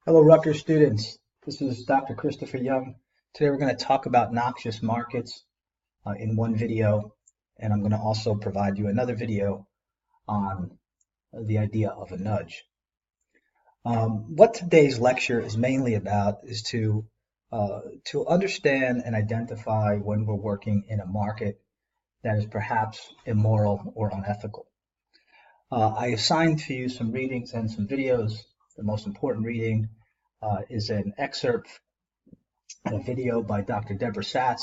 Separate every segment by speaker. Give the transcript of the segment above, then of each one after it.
Speaker 1: Hello, Rutgers students. This is Dr. Christopher Young. Today we're going to talk about noxious markets in one video, and I'm going to also provide you another video on the idea of a nudge. What today's lecture is mainly about is to understand and identify when we're working in a market that is perhaps immoral or unethical. I assigned to you some readings and some videos. The most important reading is an excerpt and a video by Dr. Deborah Satz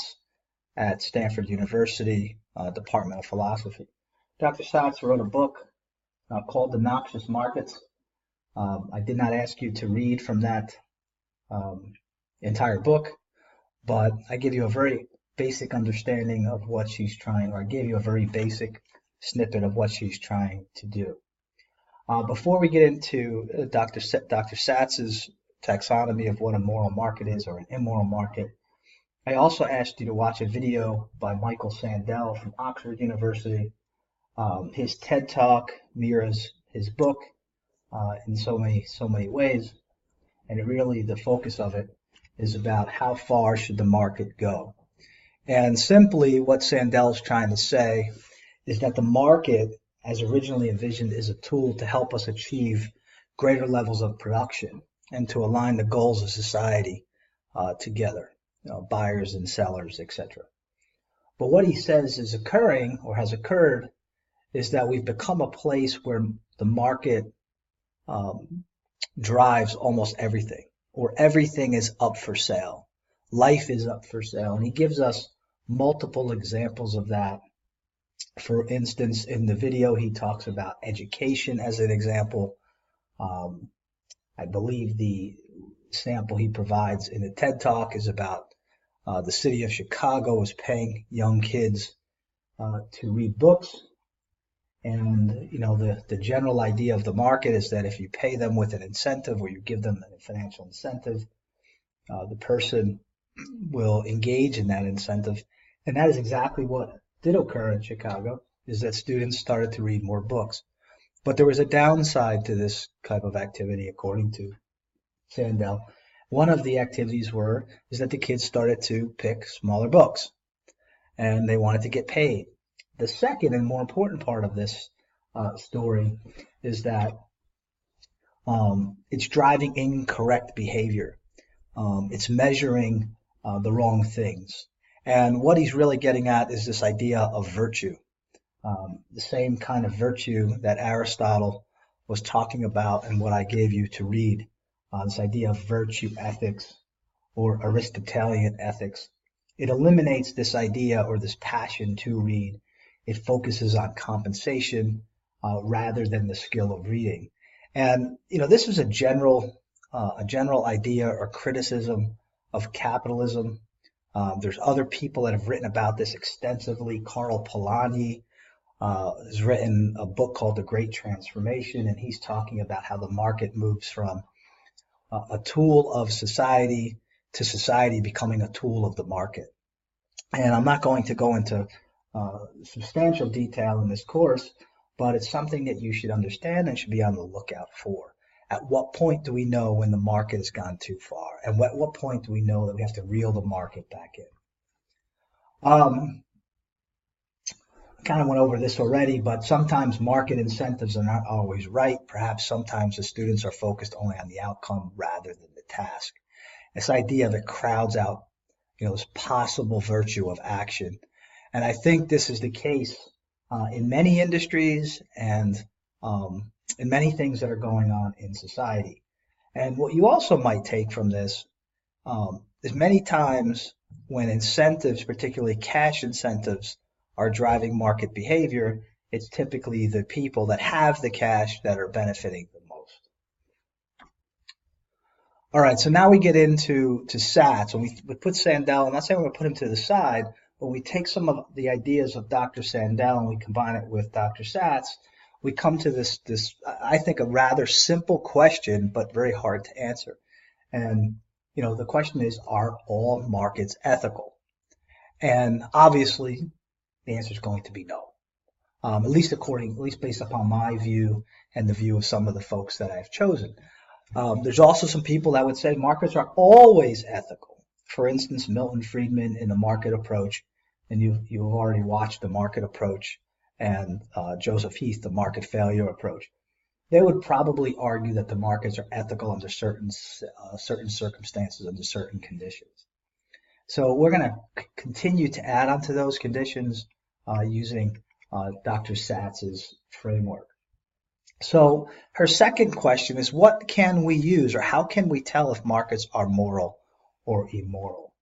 Speaker 1: at Stanford University, Department of Philosophy. Dr. Satz wrote a book called The Noxious Markets. I did not ask you to read from that entire book, but I give you a very basic understanding of what she's trying, or I gave you a very basic snippet of what she's trying to do. Before we get into Dr. Satz's taxonomy of what a moral market is or an immoral market, I also asked you to watch a video by Michael Sandel from Oxford University. His TED Talk mirrors his book in so many ways, and it really, the focus of it is about how far should the market go. And simply what Sandel's trying to say is that the market, as originally envisioned, is a tool to help us achieve greater levels of production and to align the goals of society together, buyers and sellers, etc. But what he says is occurring or has occurred is that we've become a place where the market drives almost everything, or everything is up for sale. Life is up for sale. And he gives us multiple examples of that. For instance, in the video, he talks about education as an example. I believe the sample he provides in the TED Talk is about the city of Chicago is paying young kids to read books. And, the general idea of the market is that if you pay them with an incentive or you give them a financial incentive, the person will engage in that incentive. And that is exactly what did occur in Chicago, is that students started to read more books. But there was a downside to this type of activity, according to Sandel. One of the activities is that the kids started to pick smaller books, and they wanted to get paid. The second and more important part of this story is that it's driving incorrect behavior. It's measuring the wrong things. And what he's really getting at is this idea of virtue, the same kind of virtue that Aristotle was talking about and what I gave you to read, this idea of virtue ethics or Aristotelian ethics. It eliminates this idea or this passion to read. It focuses on compensation rather than the skill of reading. And this is a general idea or criticism of capitalism. There's other people that have written about this extensively. Karl Polanyi has written a book called The Great Transformation, and he's talking about how the market moves from a tool of society to society becoming a tool of the market. And I'm not going to go into substantial detail in this course, but it's something that you should understand and should be on the lookout for. At what point do we know when the market has gone too far? And at what point do we know that we have to reel the market back in? I kind of went over this already, but sometimes market incentives are not always right. Perhaps sometimes the students are focused only on the outcome rather than the task. This idea that crowds out, this possible virtue of action. And I think this is the case in many industries and in many things that are going on in society. And what you also might take from this is many times when incentives, particularly cash incentives, are driving market behavior, it's typically the people that have the cash that are benefiting the most. All right, so now we get into Satz. When we put Sandel, I'm not saying we're going to put him to the side, but we take some of the ideas of Dr. Sandel and we combine it with Dr. Satz, we come to this, I think, a rather simple question, but very hard to answer. And, the question is, are all markets ethical? And obviously, the answer is going to be no. At least based upon my view and the view of some of the folks that I've chosen. There's also some people that would say markets are always ethical. For instance, Milton Friedman in The Market Approach, and you've already watched The Market Approach, and Joseph Heath, The Market Failure Approach. They would probably argue that the markets are ethical under certain circumstances, under certain conditions. So we're going to continue to add on to those conditions using Dr. Satz's framework. So her second question is, what can we use, or how can we tell if markets are moral or immoral?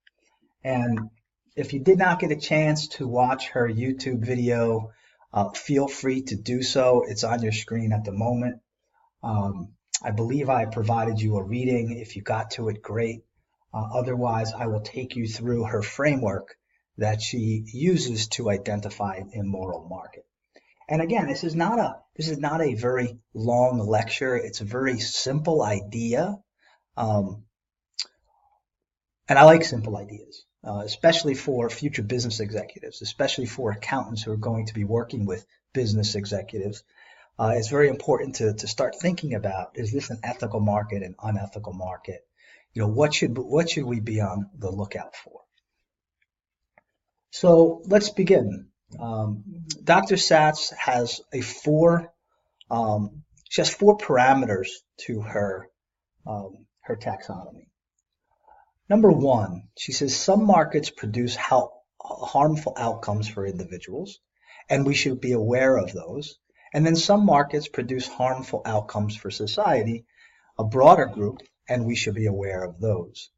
Speaker 1: And if you did not get a chance to watch her YouTube video, feel free to do so. It's on your screen at the moment. I believe I provided you a reading. If you got to it, great. Otherwise, I will take you through her framework that she uses to identify an immoral market. And again, this is not a very long lecture. It's a very simple idea, and I like simple ideas, especially for future business executives, especially for accountants who are going to be working with business executives. It's very important to start thinking about, is this an ethical market, an unethical market? You know, what should we be on the lookout for? So let's begin. Dr. Satz has four parameters to her taxonomy. Number one, she says some markets produce harmful outcomes for individuals, and we should be aware of those. And then some markets produce harmful outcomes for society, a broader group, and we should be aware of those.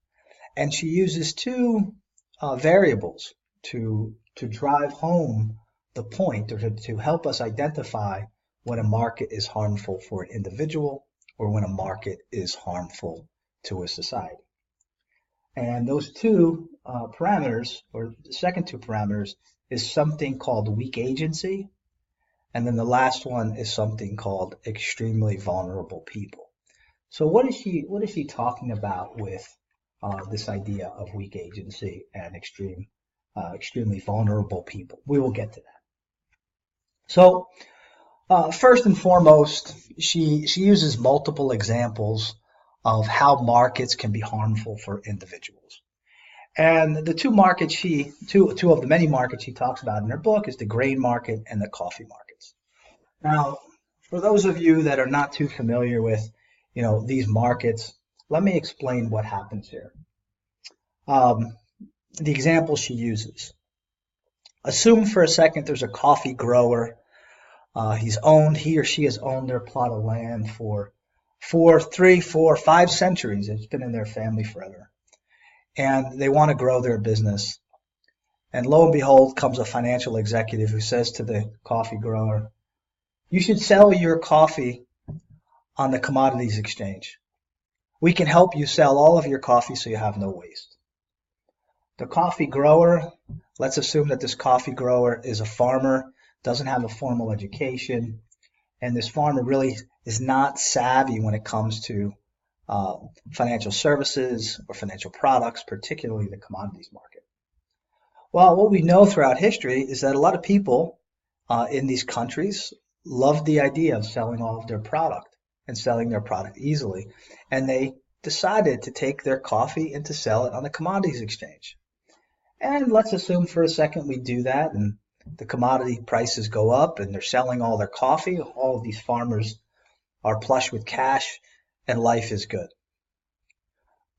Speaker 1: And she uses two variables to drive home the point, or to help us identify when a market is harmful for an individual or when a market is harmful to a society. And those two parameters, or the second two parameters, is something called weak agency, and then the last one is something called extremely vulnerable people. So what is she talking about with this idea of weak agency and extremely vulnerable people? We will get to that. So first and foremost, she uses multiple examples of how markets can be harmful for individuals. And the two of the many markets she talks about in her book is the grain market and the coffee markets. Now, for those of you that are not too familiar with, these markets, let me explain what happens here. The example she uses. Assume for a second there's a coffee grower. He or she has owned their plot of land for 3, 4, 5 centuries. It's been in their family forever. And they want to grow their business. And lo and behold, comes a financial executive who says to the coffee grower, you should sell your coffee on the commodities exchange. We can help you sell all of your coffee so you have no waste. The coffee grower, let's assume that this coffee grower is a farmer, doesn't have a formal education, and this farmer really is not savvy when it comes to financial services or financial products, particularly the commodities market. Well, what we know throughout history is that a lot of people in these countries loved the idea of selling all of their product and selling their product easily, and they decided to take their coffee and to sell it on the commodities exchange. And let's assume for a second we do that, and the commodity prices go up and they're selling all their coffee. All of these farmers are plush with cash and life is good.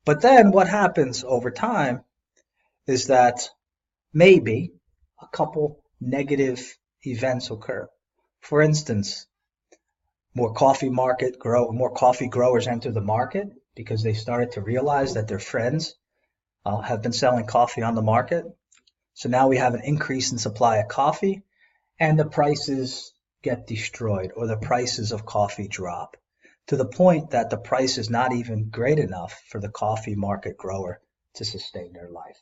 Speaker 1: But then what happens over time is that maybe a couple negative events occur. For instance, more coffee growers enter the market because they started to realize that their friends have been selling coffee on the market. So now we have an increase in supply of coffee, and the prices get destroyed, or the prices of coffee drop to the point that the price is not even great enough for the coffee market grower to sustain their life.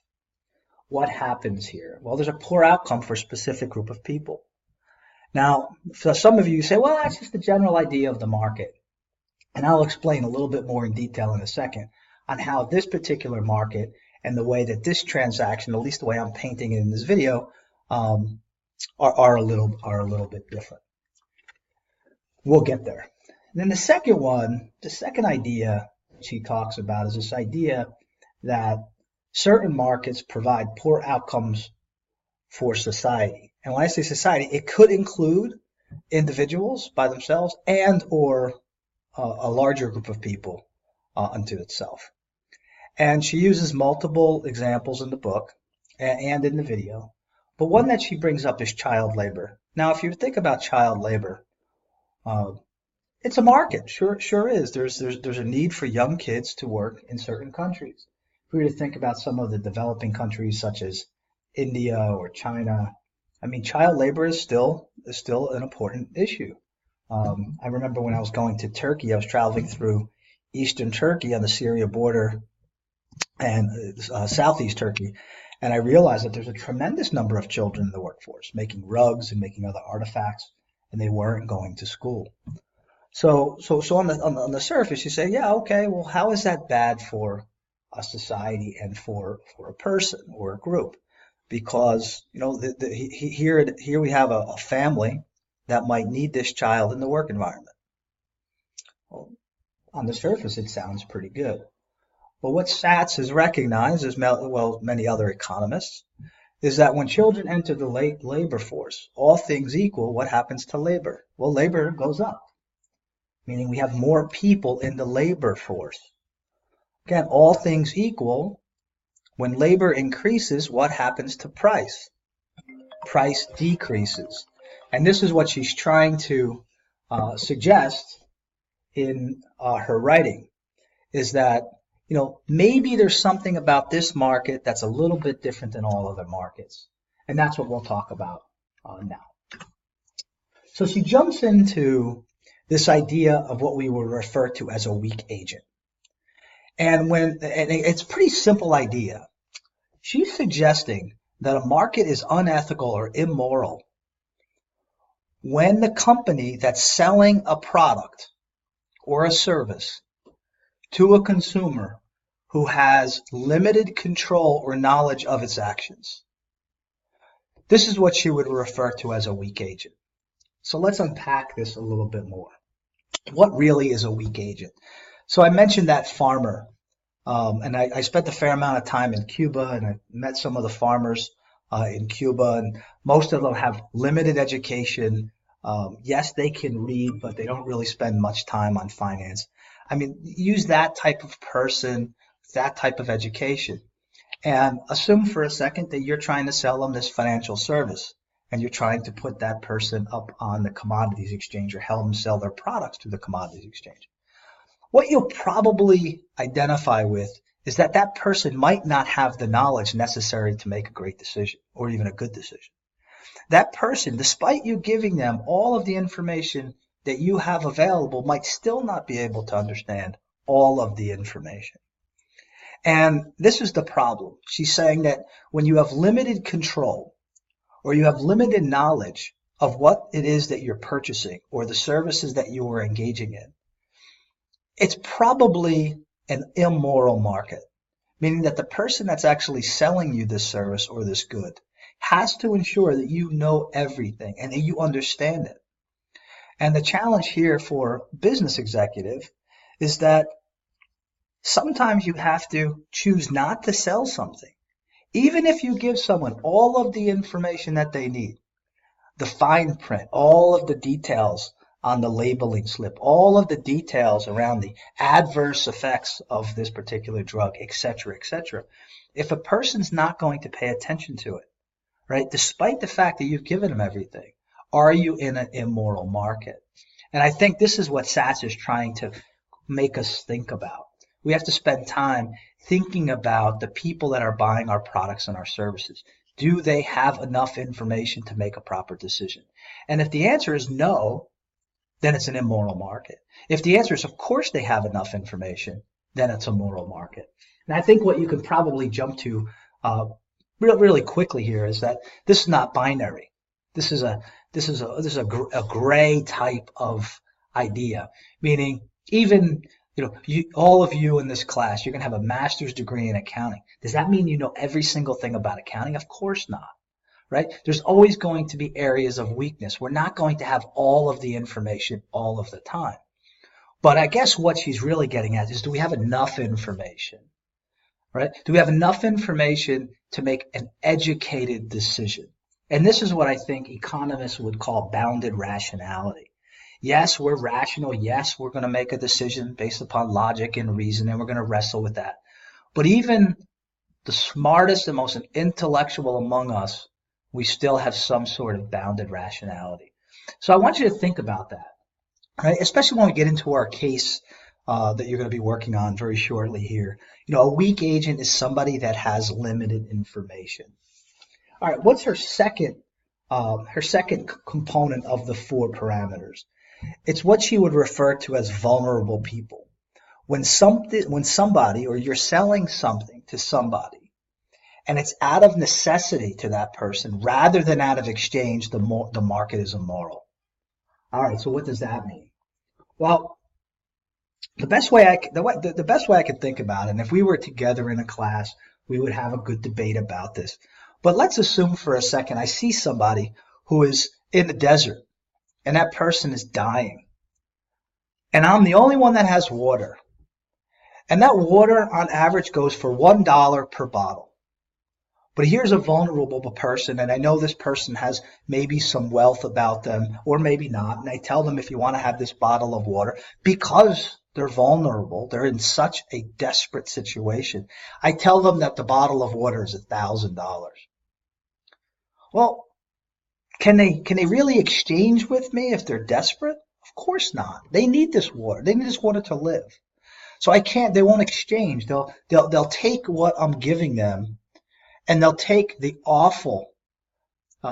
Speaker 1: What happens here? Well, there's a poor outcome for a specific group of people. Now, for some of you say, well, that's just the general idea of the market. And I'll explain a little bit more in detail in a second on how this particular market and the way that this transaction, at least the way I'm painting it in this video, are a little bit different. We'll get there. And then the second idea she talks about is this idea that certain markets provide poor outcomes for society. And when I say society, it could include individuals by themselves and or a larger group of people unto itself. And she uses multiple examples in the book and in the video. But one that she brings up is child labor. Now, if you think about child labor, uh, it's a market. Sure is. There's a need for young kids to work in certain countries. If we were to think about some of the developing countries such as India or China, I mean, child labor is still an important issue. I remember when I was going to Turkey, I was traveling through eastern Turkey on the Syria border and southeast Turkey, and I realized that there's a tremendous number of children in the workforce making rugs and making other artifacts, and they weren't going to school. So on the surface, you say, yeah, okay, well, how is that bad for a society and for a person or a group? Because here we have a family that might need this child in the work environment. Well, on the surface, it sounds pretty good. But what Satz has recognized, as well many other economists, is that when children enter the labor force, all things equal, what happens to labor? Well, labor goes up, meaning we have more people in the labor force. Again, all things equal, when labor increases, what happens to price? Price decreases. And this is what she's trying to suggest in her writing, is that maybe there's something about this market that's a little bit different than all other markets. And that's what we'll talk about now. So she jumps into this idea of what we will refer to as a weak agent. And it's a pretty simple idea. She's suggesting that a market is unethical or immoral when the company that's selling a product or a service to a consumer who has limited control or knowledge of its actions. This is what she would refer to as a weak agent. So let's unpack this a little bit more. What really is a weak agent? So I mentioned that farmer, and I spent a fair amount of time in Cuba, and I met some of the farmers in Cuba, and most of them have limited education. Yes, they can read, but they don't really spend much time on finance. I mean, use that type of person, that type of education, and assume for a second that you're trying to sell them this financial service, and you're trying to put that person up on the commodities exchange or help them sell their products to the commodities exchange. What you'll probably identify with is that that person might not have the knowledge necessary to make a great decision or even a good decision. That person, despite you giving them all of the information that you have available, might still not be able to understand all of the information. And this is the problem. She's saying that when you have limited control or you have limited knowledge of what it is that you're purchasing or the services that you are engaging in, it's probably an immoral market, meaning that the person that's actually selling you this service or this good has to ensure that you know everything and that you understand it. And the challenge here for business executive is that sometimes you have to choose not to sell something. Even if you give someone all of the information that they need, the fine print, all of the details on the labeling slip, all of the details around the adverse effects of this particular drug, et cetera, et cetera. If a person's not going to pay attention to it, right, despite the fact that you've given them everything, are you in an immoral market? And I think this is what Satz is trying to make us think about. We have to spend time thinking about the people that are buying our products and our services. Do they have enough information to make a proper decision? And if the answer is no, then it's an immoral market. If the answer is, of course, they have enough information, then it's a moral market. And I think what you can probably jump to really quickly here is that this is not binary. This is a gray type of idea, meaning even all of you in this class, you're going to have a master's degree in accounting. Does that mean you know every single thing about accounting? Of course not. Right? There's always going to be areas of weakness. We're not going to have all of the information all of the time. But I guess what she's really getting at is, do we have enough information, right? Do we have enough information to make an educated decision? And this is what I think economists would call bounded rationality. Yes, we're rational. Yes, we're going to make a decision based upon logic and reason, and we're going to wrestle with that. But even the smartest and most intellectual among us, we still have some sort of bounded rationality. So I want you to think about that, right? Especially when we get into our case that you're going to be working on very shortly here. A weak agent is somebody that has limited information. All right, what's her second component of the four parameters? It's what she would refer to as vulnerable people. When somebody, or you're selling something to somebody, and it's out of necessity to that person rather than out of exchange, the market is immoral. All right, so what does that mean? Well, the best way I could think about it, and if we were together in a class, we would have a good debate about this. But let's assume for a second I see somebody who is in the desert, and that person is dying, and I'm the only one that has water. And that water, on average, goes for $1 per bottle. But here's a vulnerable person, and I know this person has maybe some wealth about them, or maybe not. And I tell them, if you want to have this bottle of water, because they're vulnerable, they're in such a desperate situation, I tell them that the bottle of water is $1,000. Well, can they really exchange with me if they're desperate? Of course not. They need this water. They need this water to live. So they won't exchange. They'll take what I'm giving them, and they'll take the awful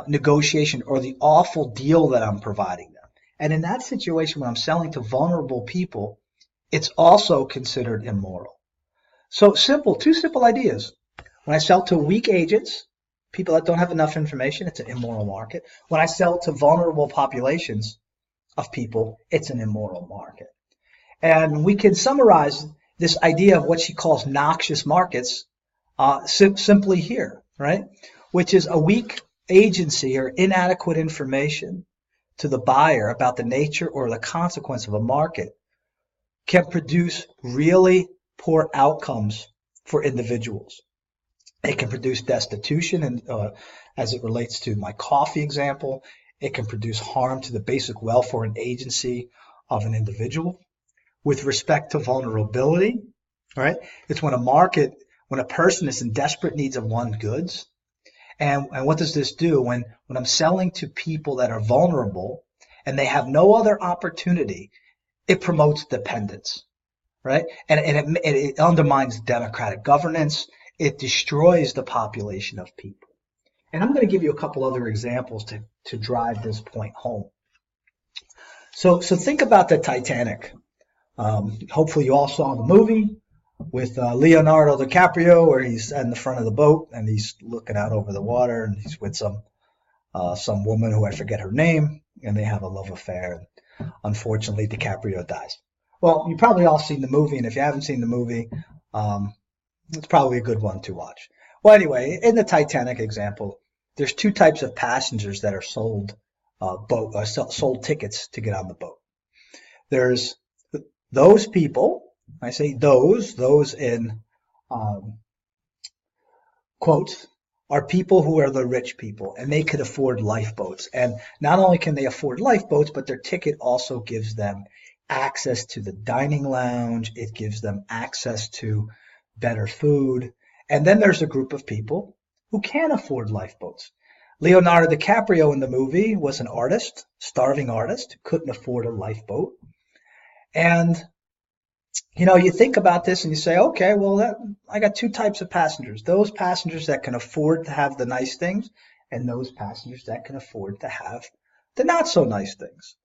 Speaker 1: negotiation or the awful deal that I'm providing them. And in that situation, when I'm selling to vulnerable people, it's also considered immoral. So two simple ideas. When I sell to weak agents, people that don't have enough information, it's an immoral market. When I sell to vulnerable populations of people, it's an immoral market. And we can summarize this idea of what she calls noxious markets simply here, right? Which is a weak agency or inadequate information to the buyer about the nature or the consequence of a market can produce really poor outcomes for individuals. It can produce destitution, and as it relates to my coffee example, it can produce harm to the basic welfare and agency of an individual. With respect to vulnerability, right? It's when a person is in desperate needs of one's goods. And what does this do? When I'm selling to people that are vulnerable and they have no other opportunity, it promotes dependence, right? And it undermines democratic governance. It destroys the population of people. And I'm going to give you a couple other examples to drive this point home. So think about the Titanic. Hopefully you all saw the movie with Leonardo DiCaprio, where he's in the front of the boat and he's looking out over the water, and he's with some woman who I forget her name, and they have a love affair. Unfortunately, DiCaprio dies. Well, you've probably all seen the movie, and if you haven't seen the movie, it's probably a good one to watch. Well, anyway, in the Titanic example, there's two types of passengers that are sold sold tickets to get on the boat. There's those people, I say those in quotes, are people who are the rich people, and they could afford lifeboats. And not only can they afford lifeboats, but their ticket also gives them access to the dining lounge. It gives them access to better food. And then there's a group of people who can't afford lifeboats. Leonardo DiCaprio in the movie was an artist, starving artist, who couldn't afford a lifeboat. And you think about this and you say, okay, well, I got two types of passengers. Those passengers that can afford to have the nice things, and those passengers that can afford to have the not so nice things.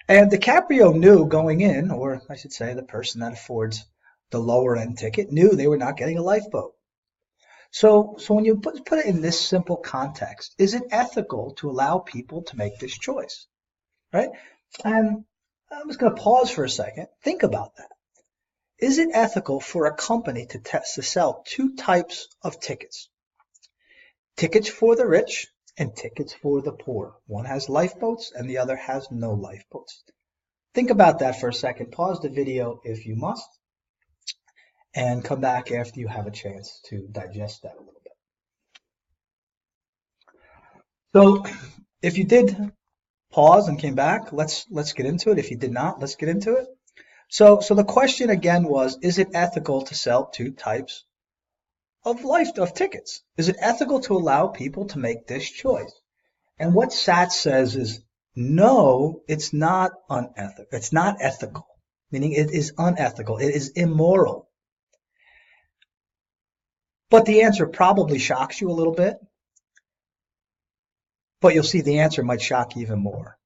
Speaker 1: And DiCaprio knew going in, or I should say the person that affords the lower end ticket knew they were not getting a lifeboat. So when you put it in this simple context, is it ethical to allow people to make this choice, right? And I'm just going to pause for a second. Think about that. Is it ethical for a company to sell two types of tickets? Tickets for the rich and tickets for the poor. One has lifeboats and the other has no lifeboats. think about that for a second. Pause the video if you must, and come back after you have a chance to digest that a little bit. So if you did pause and came back, let's get into it. If you did not, let's get into it. So the question again was, is it ethical to sell two types of tickets? Is it ethical to allow people to make this choice? And what SATS says is, no, it's not unethical. It's not ethical, meaning it is unethical. It is immoral. But the answer probably shocks you a little bit. But you'll see the answer might shock you even more.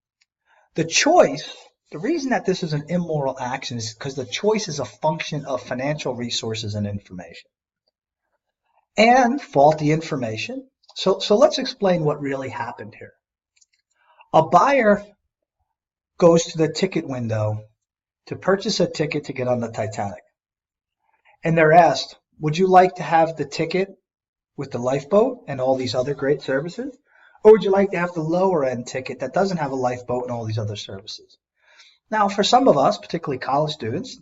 Speaker 1: The choice, the reason that this is an immoral action is because the choice is a function of financial resources and information. And faulty information. So let's explain what really happened here. A buyer goes to the ticket window to purchase a ticket to get on the Titanic. And they're asked, would you like to have the ticket with the lifeboat and all these other great services? Or would you like to have the lower end ticket that doesn't have a lifeboat and all these other services? Now, for some of us, particularly college students,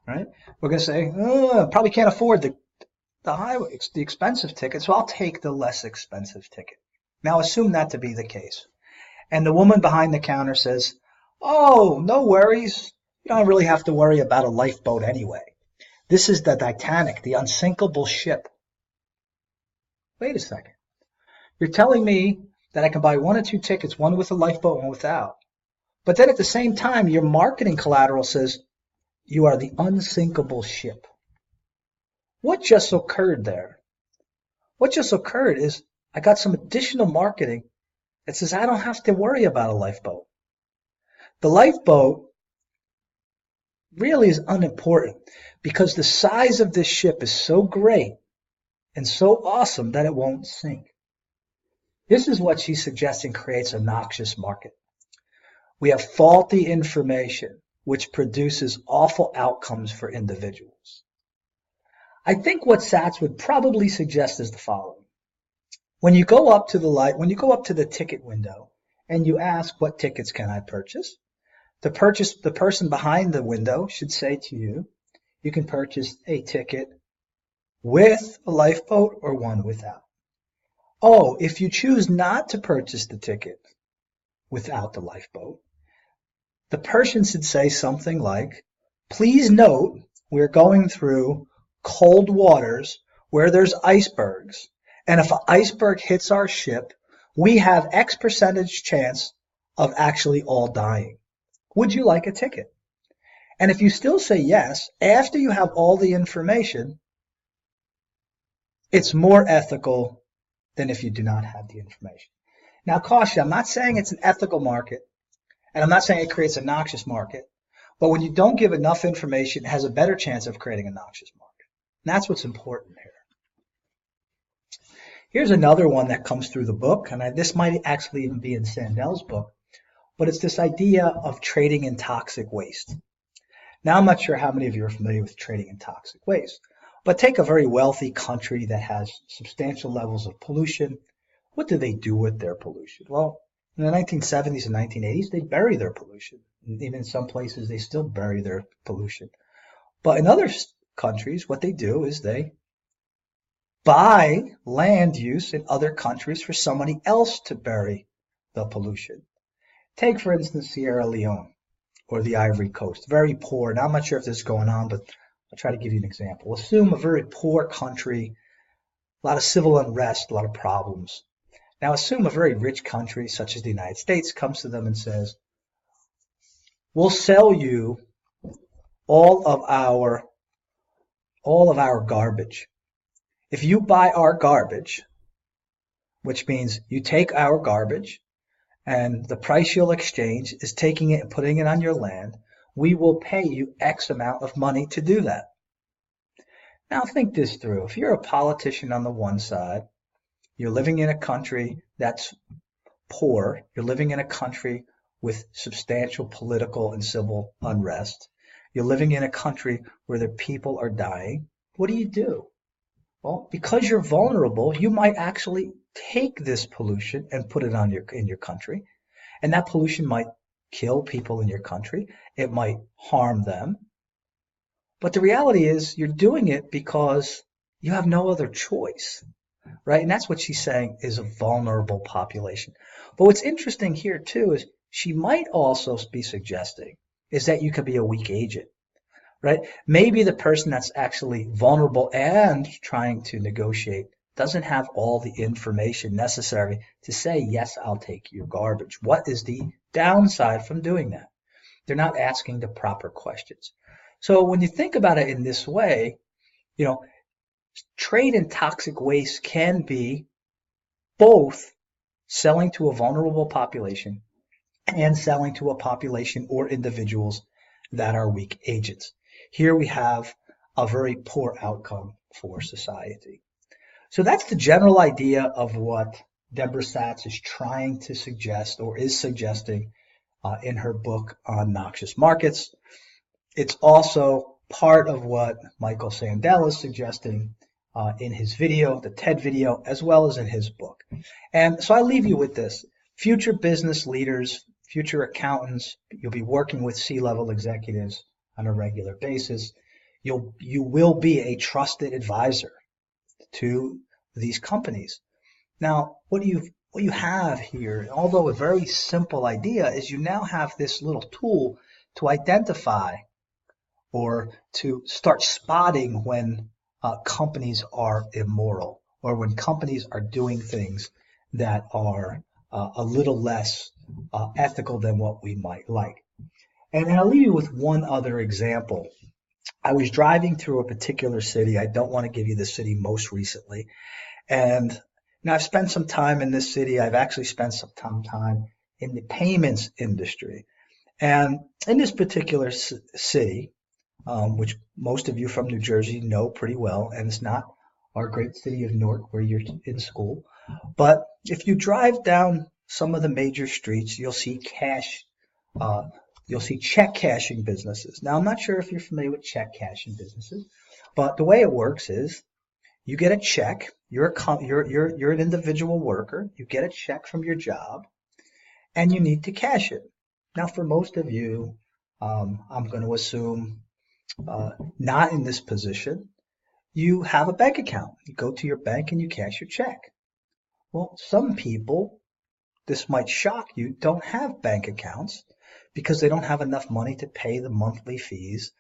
Speaker 1: right, we're going to say, probably can't afford the expensive ticket, so I'll take the less expensive ticket. Now, assume that to be the case. And the woman behind the counter says, oh, no worries. You don't really have to worry about a lifeboat anyway. This is the Titanic, the unsinkable ship. Wait a second. You're telling me that I can buy one or two tickets, one with a lifeboat, one without. But then at the same time, your marketing collateral says you are the unsinkable ship. What just occurred there? What just occurred is I got some additional marketing that says I don't have to worry about a lifeboat. The lifeboat really is unimportant because the size of this ship is so great and so awesome that it won't sink. This is what she's suggesting creates a noxious market. We have faulty information, which produces awful outcomes for individuals. I think what SATS would probably suggest is the following. When you go up to the ticket window and you ask, what tickets can I purchase? The person behind the window should say to you, you can purchase a ticket with a lifeboat or one without. Oh, if you choose not to purchase the ticket without the lifeboat, the person should say something like, please note we're going through cold waters where there's icebergs. And if an iceberg hits our ship, we have X percentage chance of actually all dying. Would you like a ticket? And if you still say yes, after you have all the information, it's more ethical than if you do not have the information. Now, caution, I'm not saying it's an ethical market, and I'm not saying it creates a noxious market, but when you don't give enough information, it has a better chance of creating a noxious market. And that's what's important here. Here's another one that comes through the book, and this might actually even be in Sandel's book, but it's this idea of trading in toxic waste. Now, I'm not sure how many of you are familiar with trading in toxic waste, but take a very wealthy country that has substantial levels of pollution. What do they do with their pollution? Well, in the 1970s and 1980s, they bury their pollution. Even in some places, they still bury their pollution. But in other countries, what they do is they buy land use in other countries for somebody else to bury the pollution. Take, for instance, Sierra Leone or the Ivory Coast. Very poor. Now, I'm not sure if this is going on, but I'll try to give you an example. Assume a very poor country, a lot of civil unrest, a lot of problems. Now, assume a very rich country, such as the United States, comes to them and says, we'll sell you all of our garbage. If you buy our garbage, which means you take our garbage, and the price you'll exchange is taking it and putting it on your land, we will pay you X amount of money to do that. Now think this through. If you're a politician on the one side, you're living in a country that's poor, you're living in a country with substantial political and civil unrest, you're living in a country where the people are dying, what do? Well, because you're vulnerable, you might actually take this pollution and put it on in your country, and that pollution might kill people in your country. It might harm them. But the reality is you're doing it because you have no other choice, right? And that's what she's saying is a vulnerable population. But what's interesting here too is she might also be suggesting is that you could be a weak agent, right? Maybe the person that's actually vulnerable and trying to negotiate doesn't have all the information necessary to say, yes, I'll take your garbage. What is the downside from doing that? They're not asking the proper questions. So when you think about it in this way, you know, trade in toxic waste can be both selling to a vulnerable population and selling to a population or individuals that are weak agents. Here we have a very poor outcome for society. So that's the general idea of what Deborah Satz is trying to suggest or is suggesting in her book on Noxious Markets. It's also part of what Michael Sandel is suggesting in his video, the TED video, as well as in his book. And so I leave you with this. Future business leaders, future accountants, you'll be working with C-level executives on a regular basis. You will be a trusted advisor to these companies. Now, what you have here, although a very simple idea, is you now have this little tool to identify or to start spotting when companies are immoral or when companies are doing things that are a little less ethical than what we might like. And I'll leave you with one other example. I was driving through a particular city. I don't want to give you the city most recently. And now I've spent some time in this city. I've actually spent some time in the payments industry. And in this particular city, which most of you from New Jersey know pretty well, and it's not our great city of Newark where you're in school. But if you drive down some of the major streets, you'll see check cashing businesses. Now, I'm not sure if you're familiar with check cashing businesses, but the way it works is you get a check. You're an individual worker. You get a check from your job, and you need to cash it. Now, for most of you, I'm going to assume not in this position, you have a bank account. You go to your bank and you cash your check. Well, some people, this might shock you, don't have bank accounts because they don't have enough money to pay the monthly fees,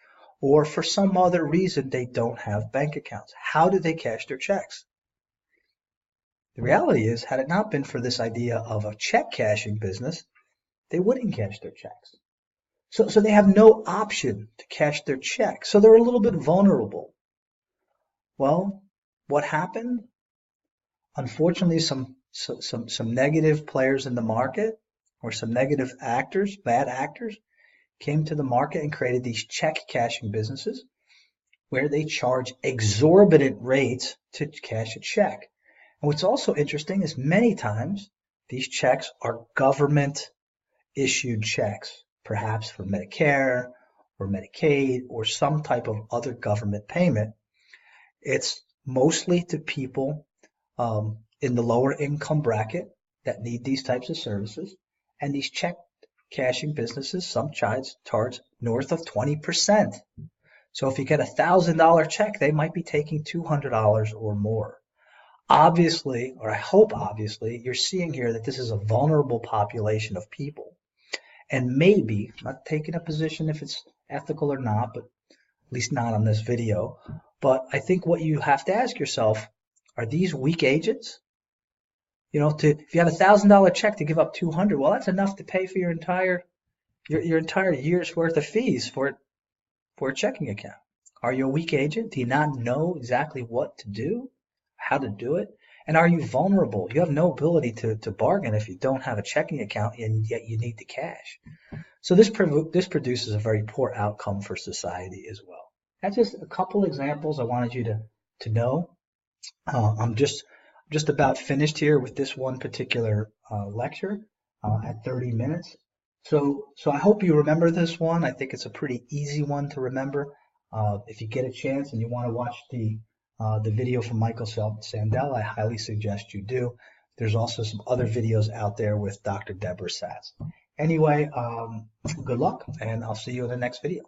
Speaker 1: or for some other reason they don't have bank accounts. How do they cash their checks? The reality is, had it not been for this idea of a check cashing business, they wouldn't cash their checks. So they have no option to cash their check. So they're a little bit vulnerable. Well, what happened? Unfortunately, some negative players in the market or some negative actors, bad actors, came to the market and created these check cashing businesses where they charge exorbitant rates to cash a check. And what's also interesting is many times these checks are government issued checks, perhaps for Medicare or Medicaid or some type of other government payment. It's mostly to people in the lower income bracket that need these types of services. And these check cashing businesses, some charge north of 20%. So if you get $1,000 check, they might be taking $200 or more. Obviously, or I hope obviously, you're seeing here that this is a vulnerable population of people. And maybe, I'm not taking a position if it's ethical or not, but at least not on this video. But I think what you have to ask yourself, are these weak agents? You know, if you have $1,000 check to give up $200, well, that's enough to pay for your entire year's worth of fees for a checking account. Are you a weak agent? Do you not know exactly what to do, how to do it? And are you vulnerable? You have no ability to bargain if you don't have a checking account and yet you need the cash. So this produces a very poor outcome for society as well. That's just a couple examples I wanted you to know. I'm just about finished here with this one particular lecture at 30 minutes. So I hope you remember this one. I think it's a pretty easy one to remember. If you get a chance and you want to watch the video from Michael Sandel, I highly suggest you do. There's also some other videos out there with Dr. Deborah Satz. Anyway, good luck, and I'll see you in the next video.